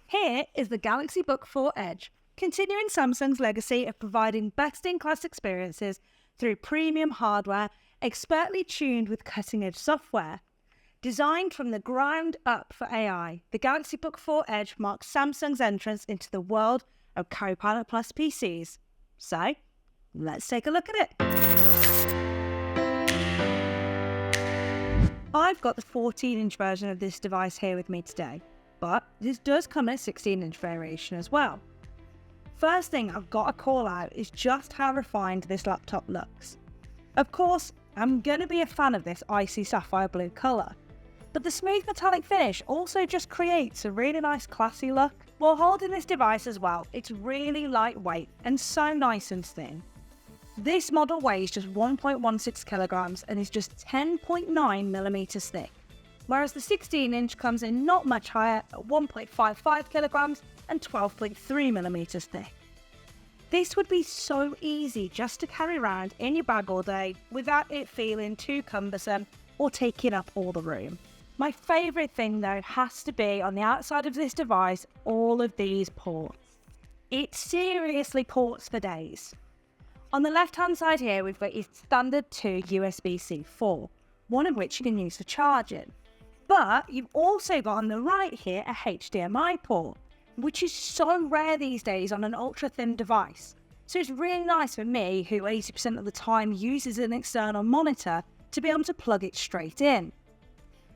Here is the Galaxy Book4 Edge, continuing Samsung's legacy of providing best-in-class experiences through premium hardware, expertly tuned with cutting-edge software. Designed from the ground up for AI, the Galaxy Book4 Edge marks Samsung's entrance into the world of Copilot+PCs. So, let's take a look at it. I've got the 14-inch version of this device here with me today, but this does come in a 16-inch variation as well. First thing I've got to call out is just how refined this laptop looks. Of course, I'm going to be a fan of this icy sapphire blue colour, but the smooth metallic finish also just creates a really nice classy look. While holding this device as well, it's really lightweight and so nice and thin. This model weighs just 1.16 kilograms and is just 10.9 millimeters thick, whereas the 16-inch comes in not much higher at 1.55 kilograms and 12.3 millimeters thick. This would be so easy just to carry around in your bag all day without it feeling too cumbersome or taking up all the room. My favourite thing though has to be on the outside of this device, all of these ports. It seriously ports for days. On the left hand side here we've got your standard 2 USB-C 4, one of which you can use for charging. But you've also got on the right here a HDMI port, which is so rare these days on an ultra thin device. So it's really nice for me, who 80% of the time uses an external monitor, to be able to plug it straight in.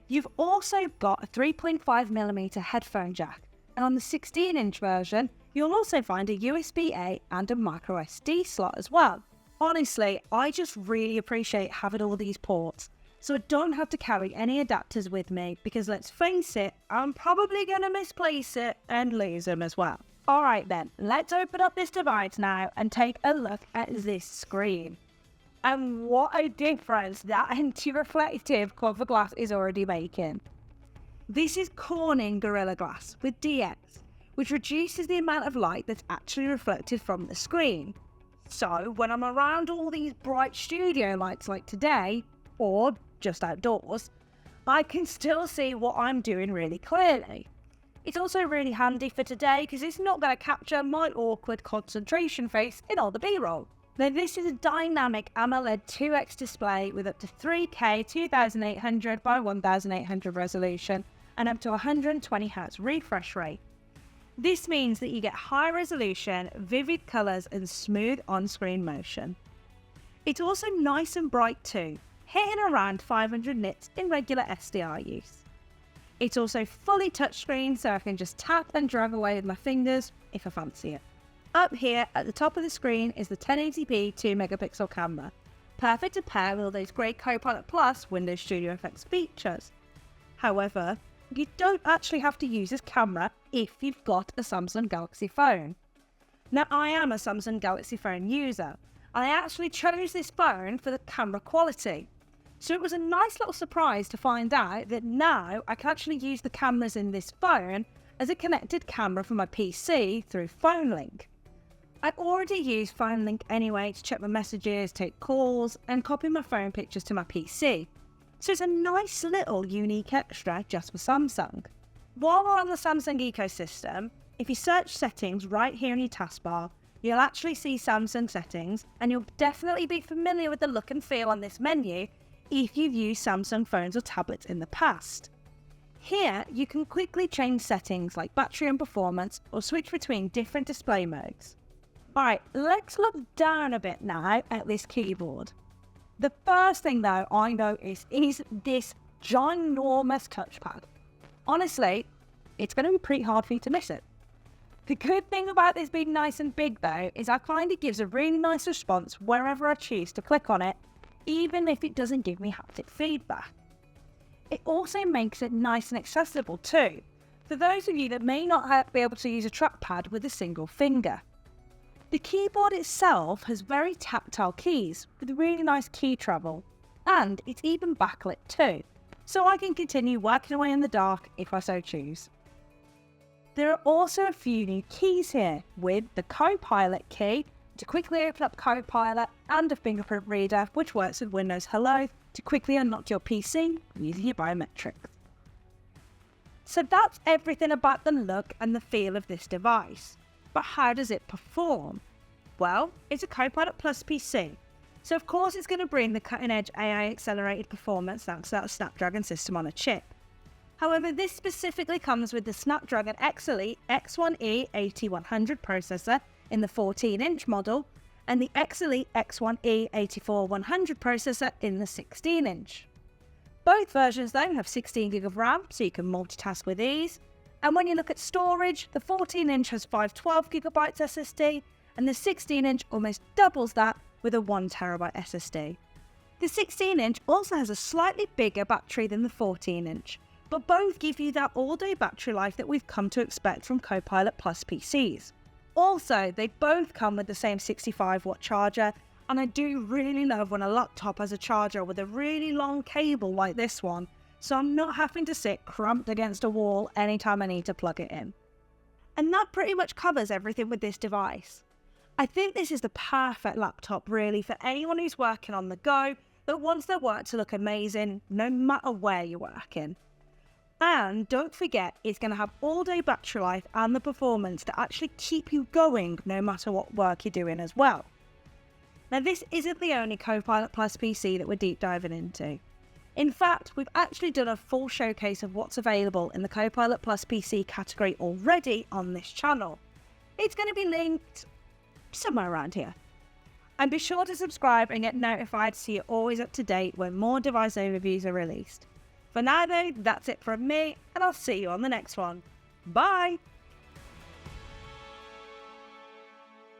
You've also got a 3.5mm headphone jack, and on the 16-inch version, you'll also find a USB-A and a micro SD slot as well. Honestly, I just really appreciate having all these ports, so I don't have to carry any adapters with me, because let's face it, I'm probably going to misplace it and lose them as well. Alright then, let's open up this device now and take a look at this screen. And what a difference that anti-reflective cover glass is already making. This is Corning Gorilla Glass with DX, which reduces the amount of light that's actually reflected from the screen. So when I'm around all these bright studio lights like today, or just outdoors, I can still see what I'm doing really clearly. It's also really handy for today because it's not going to capture my awkward concentration face in all the B-roll. Now this is a dynamic AMOLED 2X display with up to 3K 2800 by 1800 resolution and up to 120Hz refresh rate. This means that you get high resolution, vivid colours and smooth on-screen motion. It's also nice and bright too, hitting around 500 nits in regular SDR use. It's also fully touchscreen, so I can just tap and drag away with my fingers if I fancy it. Up here at the top of the screen is the 1080p 2-megapixel camera, perfect to pair with all those great Copilot Plus Windows Studio Effects features. However, you don't actually have to use this camera if you've got a Samsung Galaxy phone. Now I am a Samsung Galaxy phone user. I actually chose this phone for the camera quality. So it was a nice little surprise to find out that now I can actually use the cameras in this phone as a connected camera for my PC through PhoneLink. I've already used PhoneLink anyway to check my messages, take calls, and copy my phone pictures to my PC. So it's a nice little unique extra just for Samsung. While we're on the Samsung ecosystem, if you search settings right here in your taskbar, you'll actually see Samsung settings, and you'll definitely be familiar with the look and feel on this menu if you've used Samsung phones or tablets in the past. Here, you can quickly change settings like battery and performance, or switch between different display modes. Alright, let's look down a bit now at this keyboard. The first thing though I notice is this ginormous touchpad. Honestly, it's going to be pretty hard for you to miss it. The good thing about this being nice and big though is I find it gives a really nice response wherever I choose to click on it, even if it doesn't give me haptic feedback. It also makes it nice and accessible too, for those of you that may not be able to use a trackpad with a single finger. The keyboard itself has very tactile keys with really nice key travel, and it's even backlit too, so I can continue working away in the dark if I so choose. There are also a few new keys here, with the Copilot key to quickly open up Copilot and a fingerprint reader which works with Windows Hello to quickly unlock your PC using your biometrics. So that's everything about the look and the feel of this device. But how does it perform? Well, it's a Copilot+ PC. So of course it's going to bring the cutting-edge AI accelerated performance thanks to that Snapdragon system on a chip. However, this specifically comes with the Snapdragon X Elite X1E 8100 processor in the 14-inch model and the X Elite X1E 84100 processor in the 16-inch. Both versions though have 16GB of RAM, so you can multitask with ease. And when you look at storage, the 14-inch has 512GB SSD and the 16-inch almost doubles that with a 1TB SSD. The 16-inch also has a slightly bigger battery than the 14-inch, but both give you that all-day battery life that we've come to expect from Copilot+PCs. Also, they both come with the same 65-watt charger, and I do really love when a laptop has a charger with a really long cable like this one, so I'm not having to sit cramped against a wall anytime I need to plug it in. And that pretty much covers everything with this device. I think this is the perfect laptop really for anyone who's working on the go that wants their work to look amazing no matter where you're working. And don't forget, it's going to have all-day battery life and the performance to actually keep you going no matter what work you're doing as well. Now, this isn't the only Copilot+PC that we're deep diving into. In fact, we've actually done a full showcase of what's available in the Copilot+PC category already on this channel. It's going to be linked somewhere around here. And be sure to subscribe and get notified so you're always up to date when more device overviews are released. For now though, that's it from me, and I'll see you on the next one. Bye!